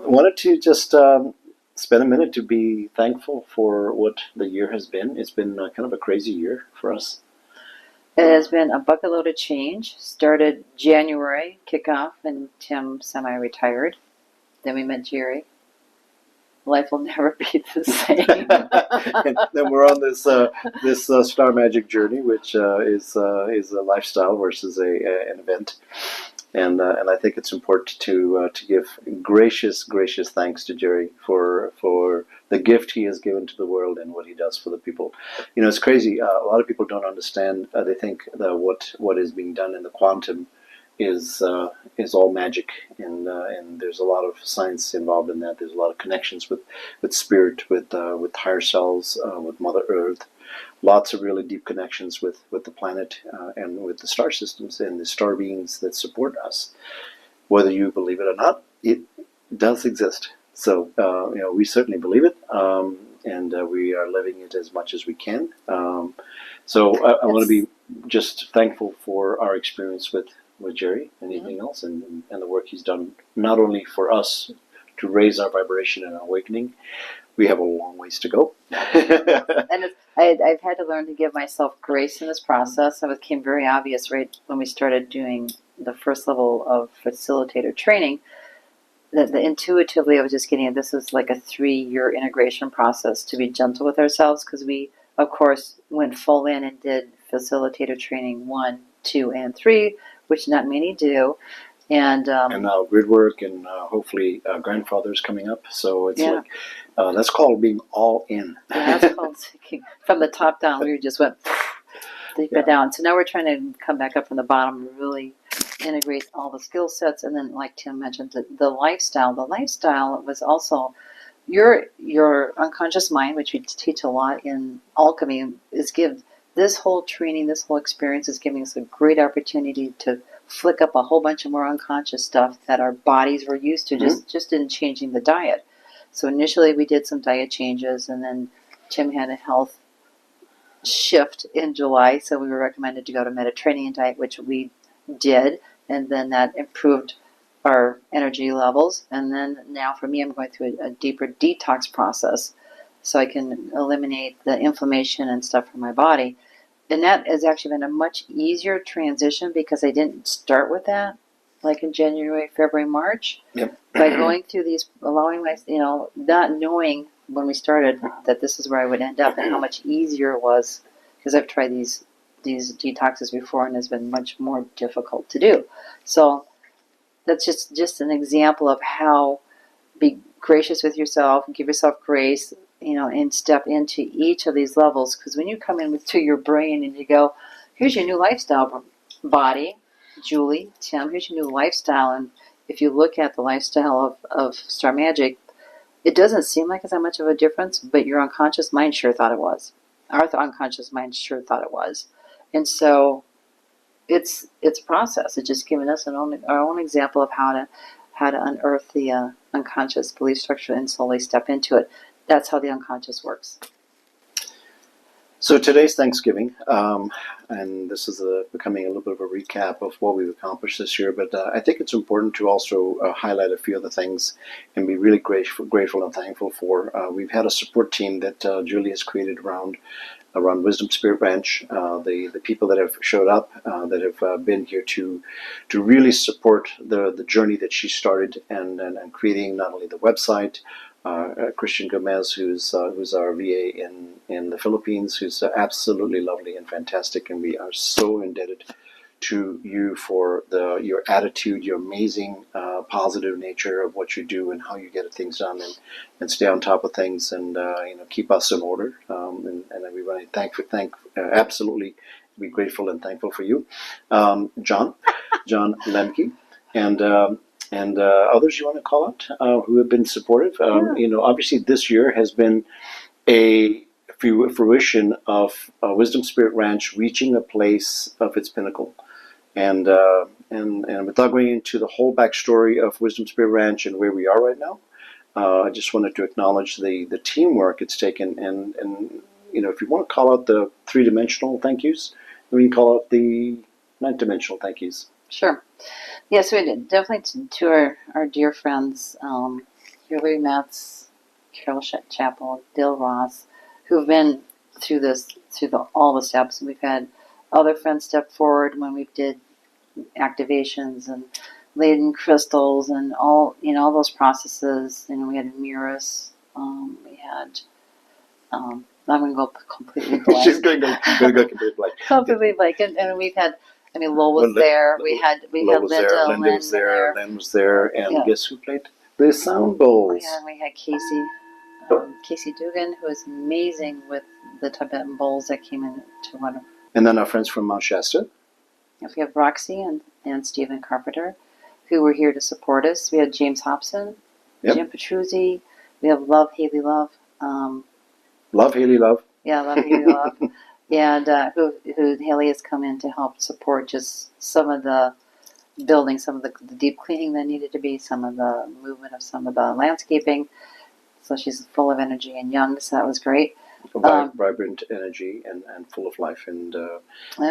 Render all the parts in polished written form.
wanted to just spend a minute to be thankful for what the year has been. It's been kind of a crazy year for us. It has been a bucket load of change. Started January kickoff, and Tim semi-retired. Then we met Jerry. Life will never be the same. And then we're on this Star Magic journey, which is a lifestyle versus an event. And I think it's important to give gracious thanks to Jerry for the gift he has given to the world and what he does for the people. You know, it's crazy. A lot of people don't understand. They think that what is being done in the quantum is all magic, and there's a lot of science involved in that. There's a lot of connections with spirit, with higher selves, with Mother Earth. Lots of really deep connections with the planet and with the star systems and the star beings that support us. Whether you believe it or not, it does exist. So we certainly believe it, and we are living it as much as we can. So I want to be just thankful for our experience with Jerry and anything else, and the work he's done not only for us to raise our vibration and awakening. We have a long ways to go. And I've had to learn to give myself grace in this process. And it became very obvious right when we started doing the first level of facilitator training that intuitively I was just getting this is like a 3-year integration process to be gentle with ourselves, because we, of course, went full in and did facilitator training 1, 2, and 3, which not many do. And now grid work and hopefully grandfather's coming up. So it's like, that's called being all in. Yeah, that's called from the top down. We just went deeper down. So now we're trying to come back up from the bottom and really integrate all the skill sets. And then, like Tim mentioned, the lifestyle. The lifestyle was also your unconscious mind, which we teach a lot in alchemy, is give this whole training, this whole experience is giving us a great opportunity to flick up a whole bunch of more unconscious stuff that our bodies were used to, just in changing the diet. So initially we did some diet changes, and then Tim had a health shift in July, so we were recommended to go to Mediterranean diet, which we did, and then that improved our energy levels. And then now for me, I'm going through a deeper detox process so I can eliminate the inflammation and stuff from my body. And that has actually been a much easier transition because I didn't start with that like in January, February, March. Yep. By going through these, allowing my, not knowing when we started that this is where I would end up and how much easier it was, because I've tried these detoxes before and it's been much more difficult to do. So that's just an example of how be gracious with yourself, give yourself grace, and step into each of these levels. Because when you come in to your brain and you go, here's your new lifestyle body, Julie, Tim, here's your new lifestyle. And if you look at the lifestyle of Star Magic, it doesn't seem like it's that much of a difference, but your unconscious mind sure thought it was. Our unconscious mind sure thought it was. And so it's a process. It's just giving us our own example of how to unearth the unconscious belief structure and slowly step into it. That's how the unconscious works. So today's Thanksgiving, and this is becoming a little bit of a recap of what we've accomplished this year, but I think it's important to also highlight a few of the things and be really grateful and thankful for. We've had a support team that Julie has created around Wisdom Spirit Ranch, the people that have showed up, that have been here to really support the journey that she started and creating not only the website, Christian Gomez, who's our VA in the Philippines, who's absolutely lovely and fantastic, and we are so indebted to you for your attitude, your amazing positive nature of what you do and how you get things done and stay on top of things and keep us in order. And we want to absolutely be grateful and thankful for you, John Lemke, and others you want to call out who have been supportive. Obviously this year has been a fruition of Wisdom Spirit Ranch reaching a place of its pinnacle. And without going into the whole backstory of Wisdom Spirit Ranch and where we are right now, I just wanted to acknowledge the teamwork it's taken. And if you want to call out the 3-dimensional thank yous, we can call out the 9-dimensional thank yous. Sure. Yes, we did. Definitely to our dear friends, Hillary Metz, Carol Chapel, Dill Ross, who've been through all the steps. We've had other friends step forward when we did activations and laid in crystals and all those processes. We had mirrors. We had. I'm going to go completely blank. She's going to go completely blank. Completely blank, and we've had. Lowell was there. We had Lowell was Linda. there. Linda was there. Len was there, and guess who played the sound bowls? Yeah, and we had Casey Dugan, who is amazing with the Tibetan bowls that came in to one of. And then our friends from Mount Shasta. We have Roxy and Stephen Carpenter, who were here to support us. We had James Hobson, Jim Petruzzi. We have Love Haley Love. Love Haley Love. Yeah, Love Haley Love. And who Haley has come in to help support just some of the building, some of the deep cleaning that needed to be, some of the movement of some of the landscaping. So she's full of energy and young, so that was great. Vibrant energy and full of life, and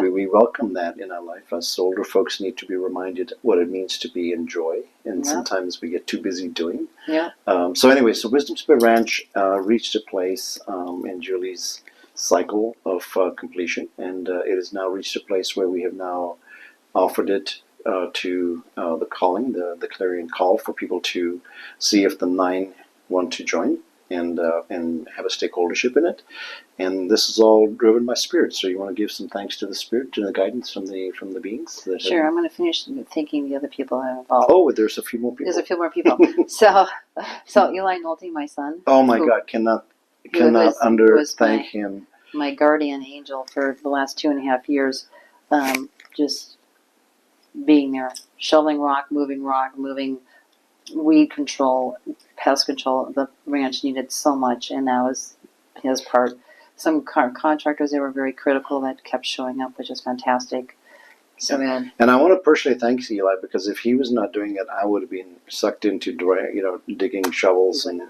we welcome that in our life. Us older folks need to be reminded what it means to be in joy, and sometimes we get too busy doing. So anyway, Wisdom Spirit Ranch reached a place in Julie's cycle of completion, and it has now reached a place where we have now offered it to the calling, the clarion call for people to see if the 9 want to join and have a stakeholdership in it. And this is all driven by spirit. So you want to give some thanks to the spirit and the guidance from the beings. Sure, I'm going to finish thanking the other people that are involved. Oh, there's a few more people. There's a few more people. so Eli Nolte, my son. Oh my God, cannot thank him. My guardian angel for the last 2.5 years, just being there, shoveling rock, moving weed control, pest control. The ranch needed so much, and that was his part. Some contractors, they were very critical, that kept showing up, which is fantastic. So and I want to personally thank Eli, because if he was not doing it, I would have been sucked into digging shovels and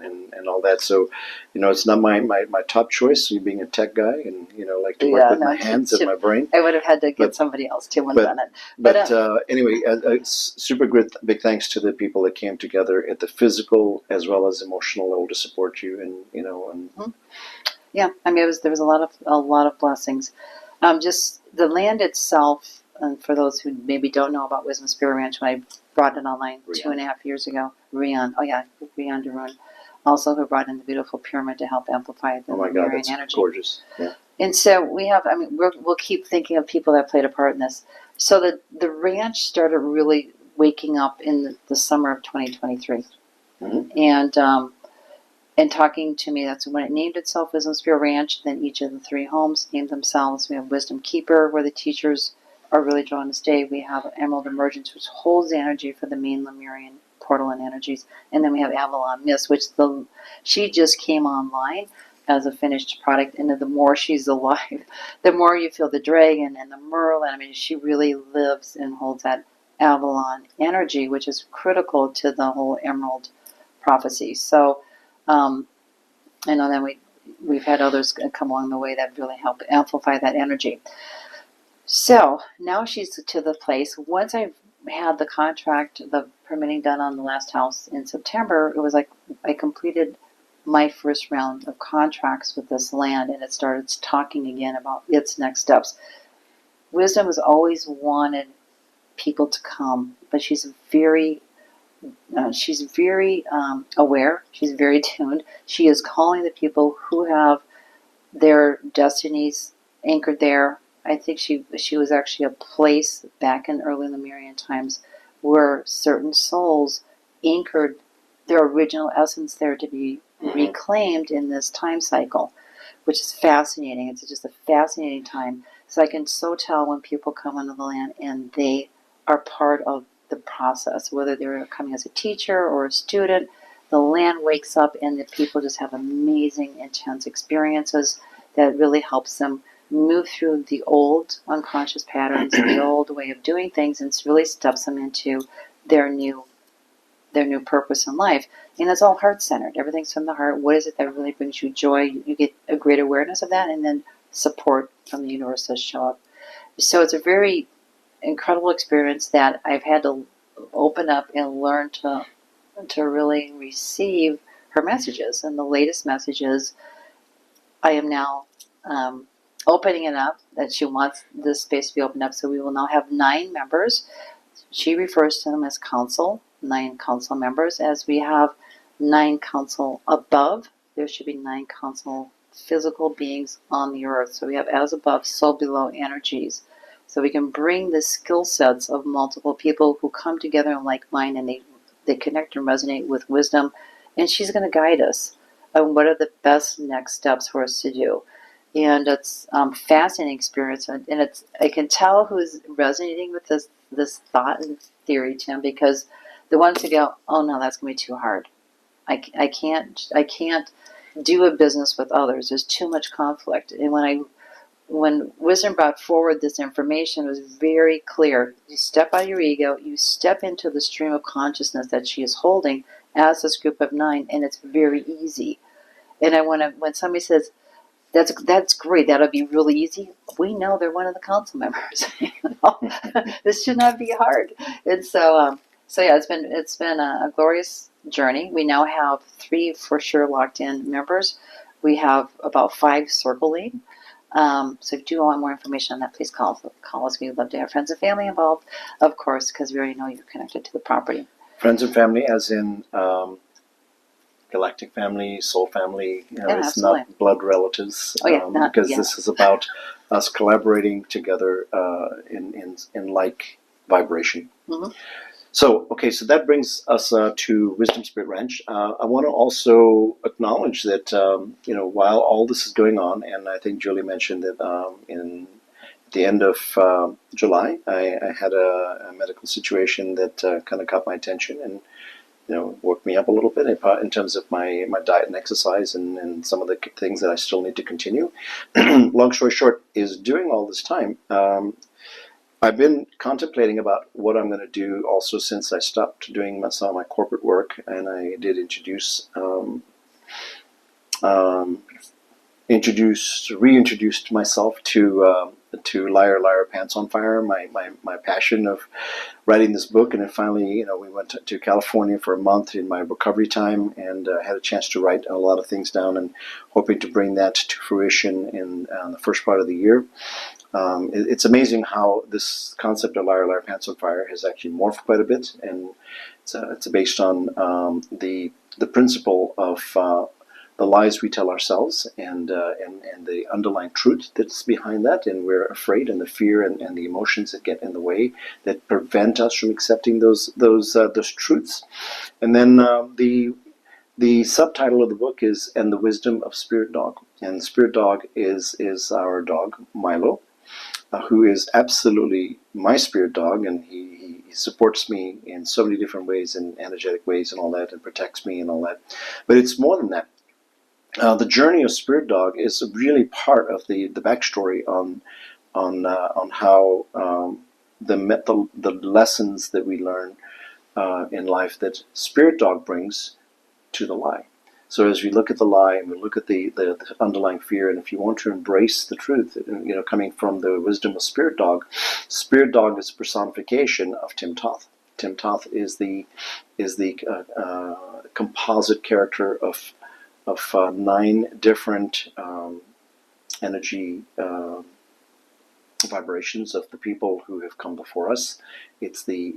all that. So, it's not my top choice. You being a tech guy and like to work with my hands and my brain. I would have had to get somebody else to have done it. But anyway, super big thanks to the people that came together at the physical as well as emotional level to support you, and Yeah, there was a lot of blessings. Just the land itself. And for those who maybe don't know about Wisdom Spirit Ranch, when I brought it online 2.5 years ago, Rian Darun, also who brought in the beautiful pyramid to help amplify the Lemurian energy. Gorgeous. Yeah. And so we have, we'll keep thinking of people that played a part in this. So the ranch started really waking up in the summer of 2023. Mm-hmm. And talking to me, that's when it named itself Wisdom Spirit Ranch. Then each of the 3 homes named themselves. We have Wisdom Keeper, where the teachers are really drawn to stay. We have Emerald Emergence, which holds the energy for the main Lemurian portal and energies. And then we have Avalon Mist, which she just came online as a finished product. And the more she's alive, the more you feel the dragon and the Merlin. she really lives and holds that Avalon energy, which is critical to the whole Emerald prophecy. So, and then we've had others come along the way that really help amplify that energy. So now she's to the place. Once I had the contract, the permitting done on the last house in September, it was like I completed my first round of contracts with this land, and it started talking again about its next steps. Wisdom has always wanted people to come, but she's very aware. She's very tuned. She is calling the people who have their destinies anchored there. I think she was actually a place back in early Lemurian times where certain souls anchored their original essence there to be reclaimed in this time cycle, which is fascinating. It's just a fascinating time. So I can so tell when people come onto the land and they are part of the process, whether they're coming as a teacher or a student. The land wakes up and the people just have amazing, intense experiences that really helps them move through the old unconscious patterns, the old way of doing things, and really steps them into their new purpose in life. And it's all heart-centered. Everything's from the heart. What is it that really brings you joy? You get a great awareness of that, and then support from the universe does show up. So it's a very incredible experience that I've had to open up and learn to to really receive her messages. And the latest message is, I am now opening it up, that she wants this space to be opened up. So we will now have 9 members. She refers to them as council, 9 council members. As we have 9 council above, there should be 9 council physical beings on the earth. So we have as above, so below energies. So we can bring the skill sets of multiple people who come together in like mind, and they connect and resonate with wisdom. And she's going to guide us on what are the best next steps for us to do. And it's fascinating experience, and I can tell who's resonating with this thought and theory, Tim, because the ones who go, oh no, that's going to be too hard. I can't do a business with others. There's too much conflict. And when wisdom brought forward this information, it was very clear. You step out of your ego, you step into the stream of consciousness that she is holding as this group of 9, and it's very easy. And I want to, when somebody says, that's great, that'll be really easy, we know they're one of the council members. This should not be hard. And so yeah, it's been a glorious journey. We now have 3 for sure locked in members. We have about 5 circling. So if you do want more information on that, please call us. We would love to have friends and family involved, of course, because we already know you're connected to the property. Friends and family, as in galactic family, soul family. Yeah, it's absolutely. not blood relatives. Oh, yeah, because yeah. this is about us collaborating together in like vibration. Mm-hmm. So, okay, so that brings us to Wisdom Spirit Ranch. I want to also acknowledge that, while all this is going on, and I think Julie mentioned that at the end of July, I had a medical situation that kind of caught my attention and, woke me up a little bit in terms of my diet and exercise and some of the things that I still need to continue. Long story short is, during all this time, I've been contemplating about what I'm going to do also since I stopped doing some of my corporate work, and I did reintroduced myself to Liar Liar Pants on Fire, my passion of writing this book. And then finally, we went to California for a month in my recovery time, and had a chance to write a lot of things down, and hoping to bring that to fruition in the first part of the year. It's amazing how this concept of Liar Liar Pants on Fire has actually morphed quite a bit, and it's based on the principle of the lies we tell ourselves, and the underlying truth that's behind that, and we're afraid, and the fear and the emotions that get in the way that prevent us from accepting those truths. And then the subtitle of the book is "And the Wisdom of Spirit Dog," and Spirit Dog is our dog Milo, who is absolutely my spirit dog, and he supports me in so many different ways, and energetic ways and all that, and protects me and all that. But it's more than that. The journey of Spirit Dog is really part of the backstory on how the lessons that we learn in life that Spirit Dog brings to the lie. So as we look at the lie, and we look at the underlying fear, and if you want to embrace the truth, coming from the wisdom of Spirit Dog is a personification of Tim Toth. Tim Toth is the composite character of 9 different energy vibrations of the people who have come before us. It's the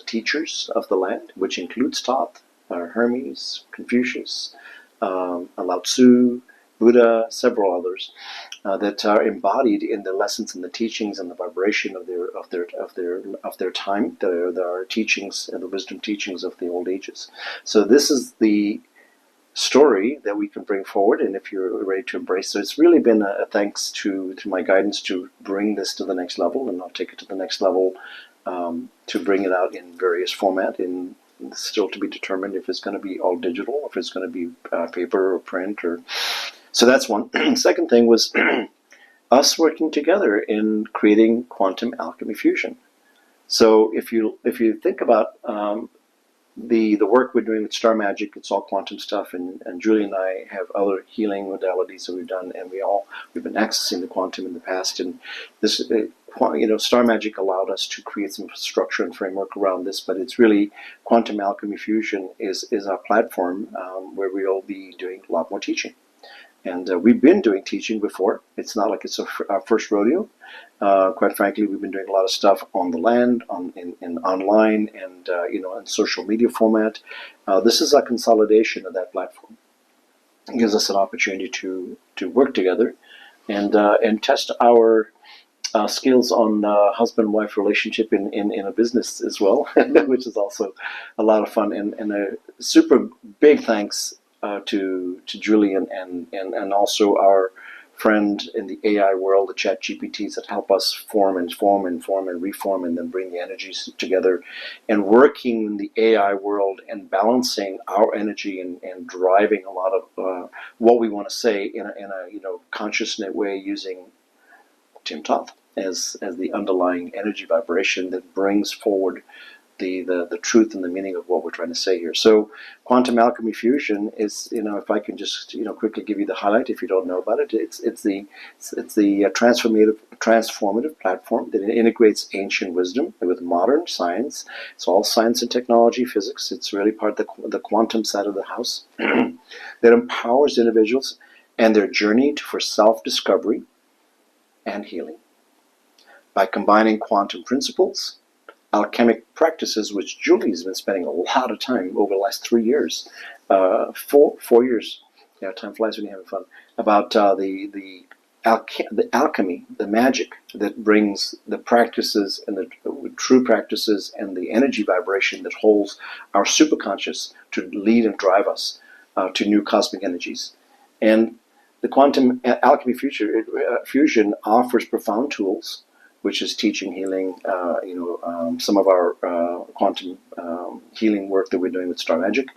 teachers of the land, which includes Thoth, Hermes, Confucius, Lao Tzu, Buddha, several others that are embodied in the lessons and the teachings and the vibration of their time. There are teachings and the wisdom teachings of the old ages. So this is the story that we can bring forward, and if you're ready to embrace. So it's really been a thanks to my guidance to bring this to the next level, and I'll take it to the next level, to bring it out in various format, and still to be determined if it's going to be all digital, or if it's going to be paper or print. So that's one. Second thing was us working together in creating quantum alchemy fusion. So if you think about the work we're doing with Star Magic, it's all quantum stuff, and Julie and I have other healing modalities that we've done, and we've been accessing the quantum in the past, and this Star Magic allowed us to create some structure and framework around this, but it's really Quantum Alchemy Fusion is our platform where we'll be doing a lot more teaching. And we've been doing teaching before. It's not like it's our first rodeo. Quite frankly, we've been doing a lot of stuff on the land, in online, and in social media format. This is a consolidation of that platform. It gives us an opportunity to work together and test our skills on husband-wife relationship in a business as well, which is also a lot of fun. And a super big thanks to Julian and also our friend in the AI world, the Chat GPTs that help us form and reform and then bring the energies together, and working in the AI world and balancing our energy and driving a lot of what we want to say in a consciousness way using Tim Toth as the underlying energy vibration that brings forward the truth and the meaning of what we're trying to say here. So Quantum Alchemy Fusion is, if I can just quickly give you the highlight if you don't know about it, it's the transformative platform that integrates ancient wisdom with modern science. It's all science and technology, physics. It's really part of the quantum side of the house that empowers individuals and their journey for self-discovery and healing by combining quantum principles, alchemic practices, which Julie's been spending a lot of time over the last 3 years, 4 years. Yeah, time flies when you're having fun. About the alchemy, the magic that brings the practices and the true practices and the energy vibration that holds our superconscious to lead and drive us to new cosmic energies. And the Quantum Alchemy Fusion offers profound tools, which is teaching, healing, some of our quantum healing work that we're doing with Star Magic,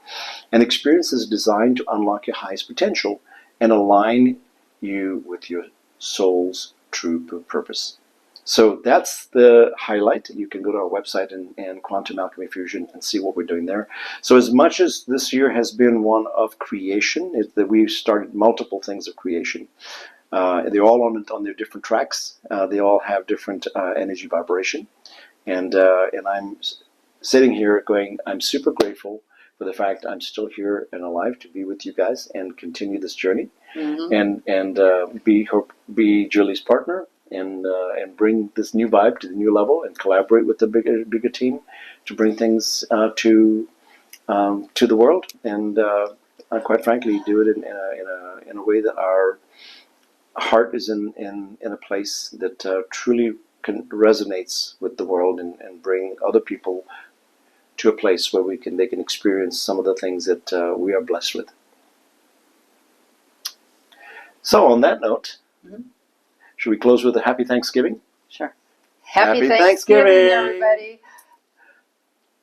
and experiences designed to unlock your highest potential and align you with your soul's true purpose. So that's the highlight. You can go to our website and Quantum Alchemy Fusion and see what we're doing there. So as much as this year has been one of creation, that we've started multiple things of creation. They're all on their different tracks. They all have different energy vibration. And I'm sitting here going, I'm super grateful for the fact I'm still here and alive to be with you guys and continue this journey, and be Julie's partner and bring this new vibe to the new level and collaborate with the bigger team to bring things to the world, and quite frankly do it in a way that our heart is in a place that truly resonates with the world, and bring other people to a place where they can experience some of the things that we are blessed with. So on that note, should we close with a happy Thanksgiving? Sure. Happy Thanksgiving, Thanksgiving, everybody.